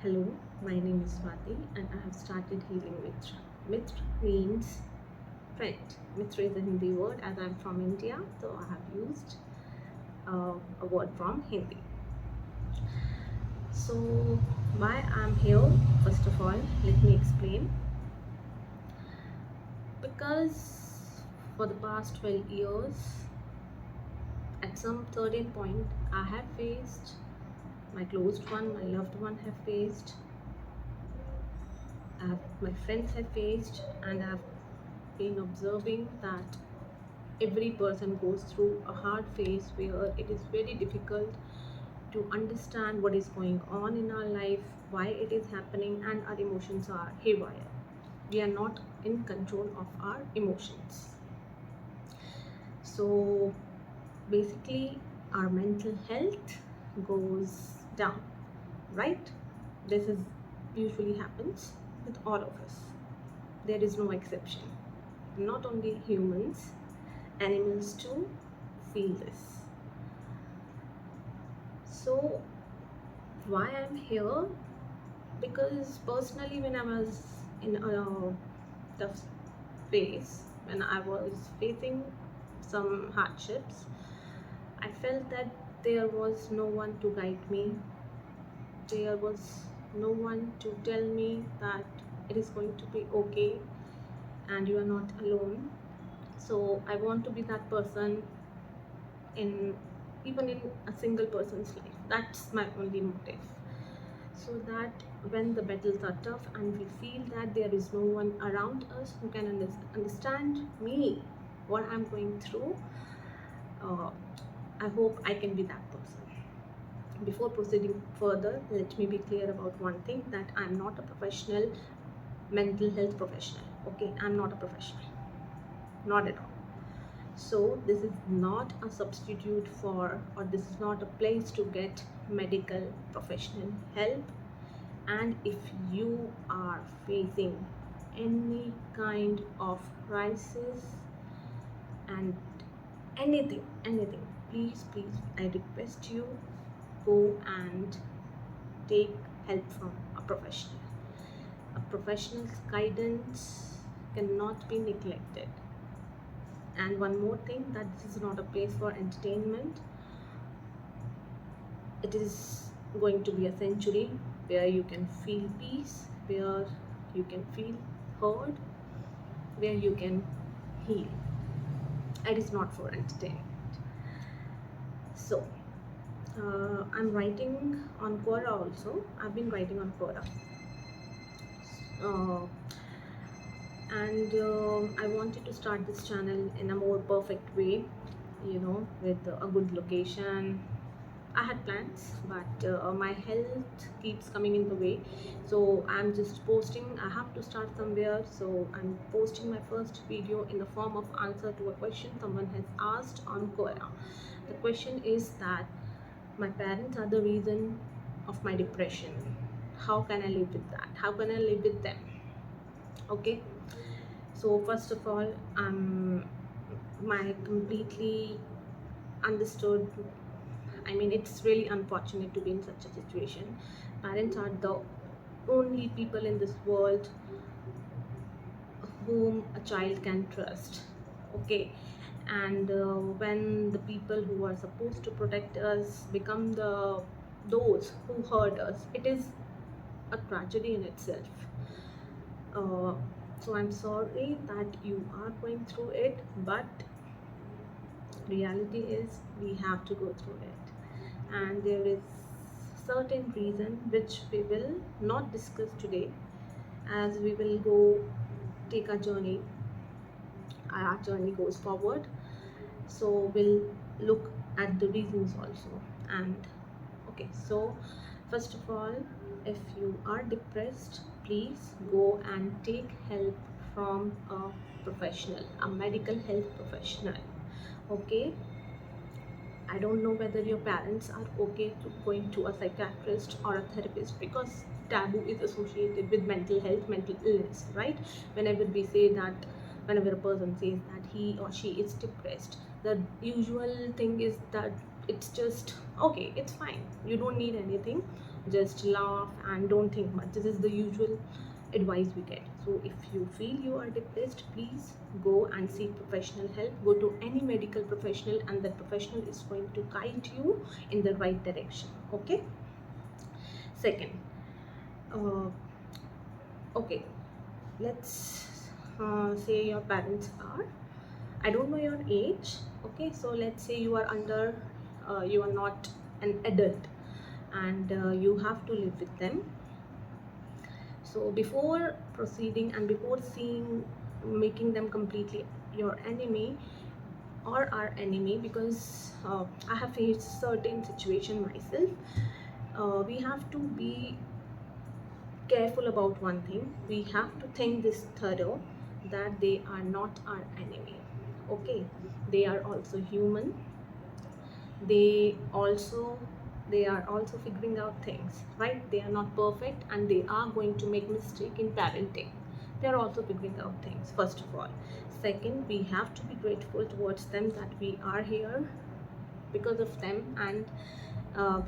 Hello, my name is Swati and I have started healing Mitra. Mitra means friend. Mitra is a Hindi word as I'm from India, so I have used a word from Hindi. So, why I'm here, first of all, let me explain. Because for the past 12 years, at some certain point, I have faced, my closed one, my loved one have faced, my friends have faced, and I've been observing that every person goes through a hard phase where it is very difficult to understand what is going on in our life, why it is happening, and our emotions are haywire. We are not in control of our emotions. So basically, our mental health goes down, right? This is usually happens with all of us. There is no exception. Not only humans, animals too feel this. So why I'm here? Because personally, when I was in a tough phase, when I was facing some hardships, I felt that there was no one to guide me. There was no one to tell me that it is going to be okay and you are not alone. So I want to be that person in even in a single person's life. That's my only motive. So that when the battles are tough and we feel that there is no one around us who can understand me, what I'm going through, uh, I hope I can be that person. Before proceeding further, let me be clear about one thing, that I'm not a professional mental health professional. Okay, I'm not a professional, not at all. So this is not a substitute for, or this is not a place to get medical professional help. And if you are facing any kind of crisis and anything, please, I request you, go and take help from a professional. A professional's guidance cannot be neglected. And one more thing, that this is not a place for entertainment. It is going to be a sanctuary where you can feel peace, where you can feel heard, where you can heal. It is not for entertainment. So I'm writing on Quora also. I've been writing on Quora. Uh, and I wanted to start this channel in a more perfect way, with a good location. I had plans, but my health keeps coming in the way. So I'm just posting. I have to start somewhere. So I'm posting my first video in the form of answer to a question someone has asked on Quora. The question is that my parents are the reason of my depression. How can I live with that? How can I live with them? Okay. So first of all, my completely understood. I mean, it's really unfortunate to be in such a situation. Parents are the only people in this world whom a child can trust. Okay, and when the people who are supposed to protect us become those who hurt us, it is a tragedy in itself. Uh, so I'm sorry that you are going through it, but reality is we have to go through it, and there is certain reason which we will not discuss today, as we will go take a journey. Our journey goes forward, so we'll look at the reasons also. And okay, so first of all, if you are depressed, please go and take help from a professional, a medical health professional. Okay, I don't know whether your parents are okay to going to a psychiatrist or a therapist, because taboo is associated with mental health, mental illness, right? Whenever we say that, whenever a person says that he or she is depressed, the usual thing is that it's just okay, it's fine, you don't need anything. just laugh and don't think much. This is the usual advice we get. So if you feel you are depressed, please go and seek professional help. Go to any medical professional, and that professional is going to guide you in the right direction. Okay. Second, uh, okay, let's say your parents are, I don't know your age. Okay, so let's say you are under, you are not an adult, and you have to live with them. So before proceeding and before seeing, making them completely your enemy or our enemy, because I have faced certain situation myself, we have to be careful about one thing. We have to think this thorough, that they are not our enemy. Okay, they are also human. They are also figuring out things, right? They are not perfect, and they are going to make mistake in parenting. They are also figuring out things, first of all. Second, we have to be grateful towards them, that we are here because of them, and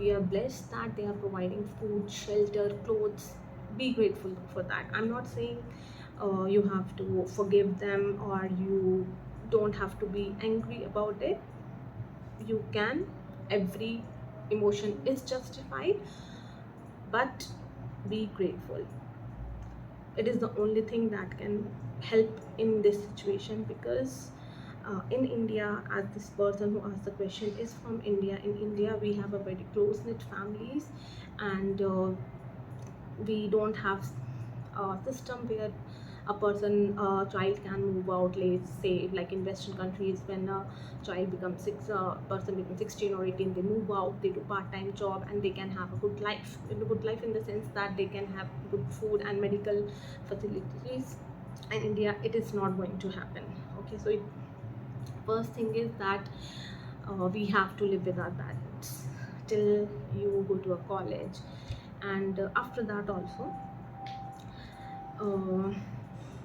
we are blessed that they are providing food, shelter, clothes. Be grateful for that. I'm not saying you have to forgive them, or you don't have to be angry about it. You can. Every emotion is justified, but be grateful. It is the only thing that can help in this situation, because in India, as this person who asked the question is from India, in India we have a very close knit families, and we don't have a system where a child can move out. Let's say like in Western countries, when a child becomes person becomes 16 or 18, they move out, they do part-time job, and they can have a good life. In the sense that they can have good food and medical facilities. In India, it is not going to happen. Okay, so first thing is that we have to live with our parents till you go to a college, and after that also, uh,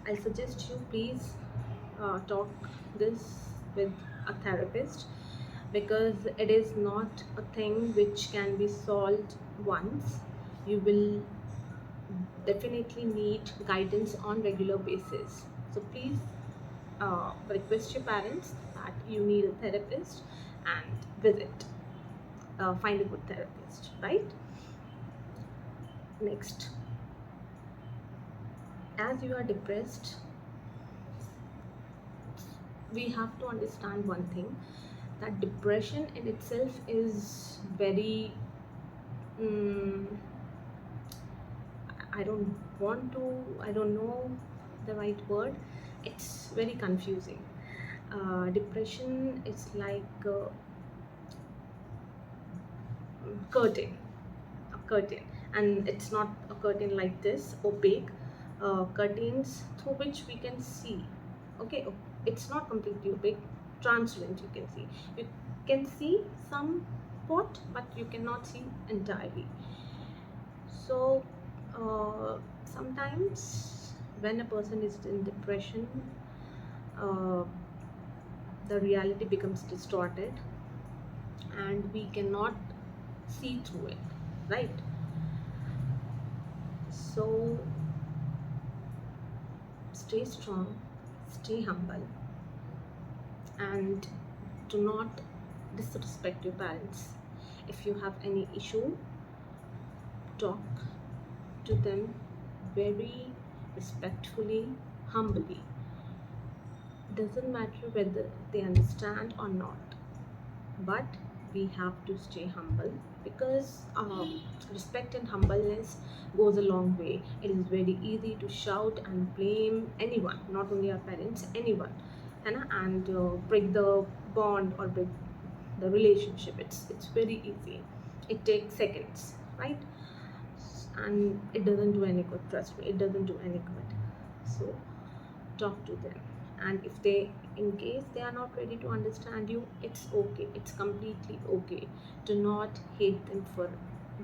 I suggest you please talk this with a therapist, because it is not a thing which can be solved once. You will definitely need guidance on regular basis. So please request your parents that you need a therapist, and visit, find a good therapist, right? Next, as you are depressed, we have to understand one thing, that depression in itself is very, mm, I don't know the right word. It's very confusing. Depression is like curtain, a curtain, and it's not a curtain like this, opaque. Curtains through which we can see. Okay, it's not completely opaque, transparent. You can see. You can see some pot, but you cannot see entirely. So sometimes when a person is in depression, uh, the reality becomes distorted, and we cannot see through it, right? So stay strong, stay humble, and do not disrespect your parents. If you have any issue, talk to them very respectfully, humbly. Doesn't matter whether they understand or not, but we have to stay humble, because respect and humbleness goes a long way. It is very easy to shout and blame anyone, not only our parents, anyone, and break the bond or break the relationship. It's very easy. It takes seconds, right? And it doesn't do any good. Trust me, it doesn't do any good. So talk to them, and if they, in case they are not ready to understand you, it's okay, it's completely okay. Do not hate them for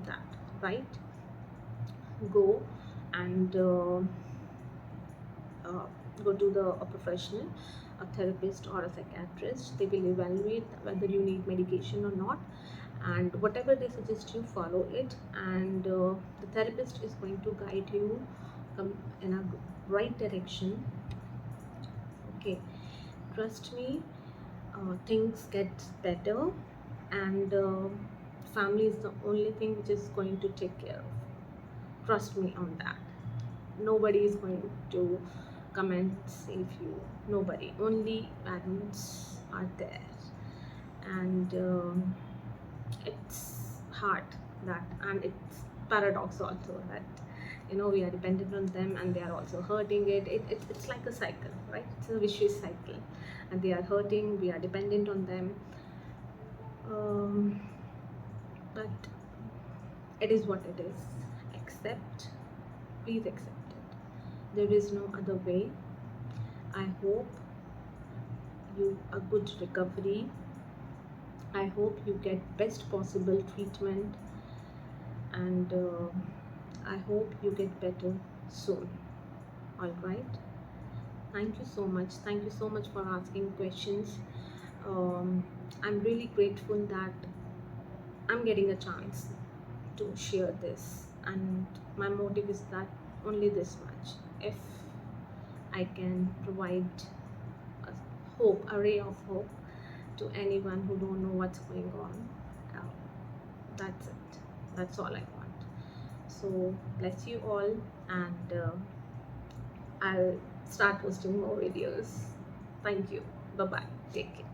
that, right? Go and uh, go to a professional, a therapist or a psychiatrist. They will evaluate whether you need medication or not, and whatever they suggest you, follow it, and the therapist is going to guide you in a right direction. Okay, trust me, things get better, and family is the only thing which is going to take care of. Trust me on that. Nobody is going to come and save you. Nobody, only parents are there. And it's hard that, and it's paradox also, that we are dependent on them and they are also hurting it's like a cycle, right? It's a vicious cycle, and they are hurting, we are dependent on them. um, but it is what it is. Accept, please accept it. There is no other way. I hope you a good recovery. I hope you get best possible treatment, and I hope you get better soon. All right. Thank you so much. Thank you so much for asking questions. I'm really grateful that I'm getting a chance to share this, and my motive is that only this much. If I can provide a hope, a ray of hope to anyone who don't know what's going on, uh, that's it. That's all I want. So bless you all, and I'll start posting more videos. Thank you. Bye bye. Take care.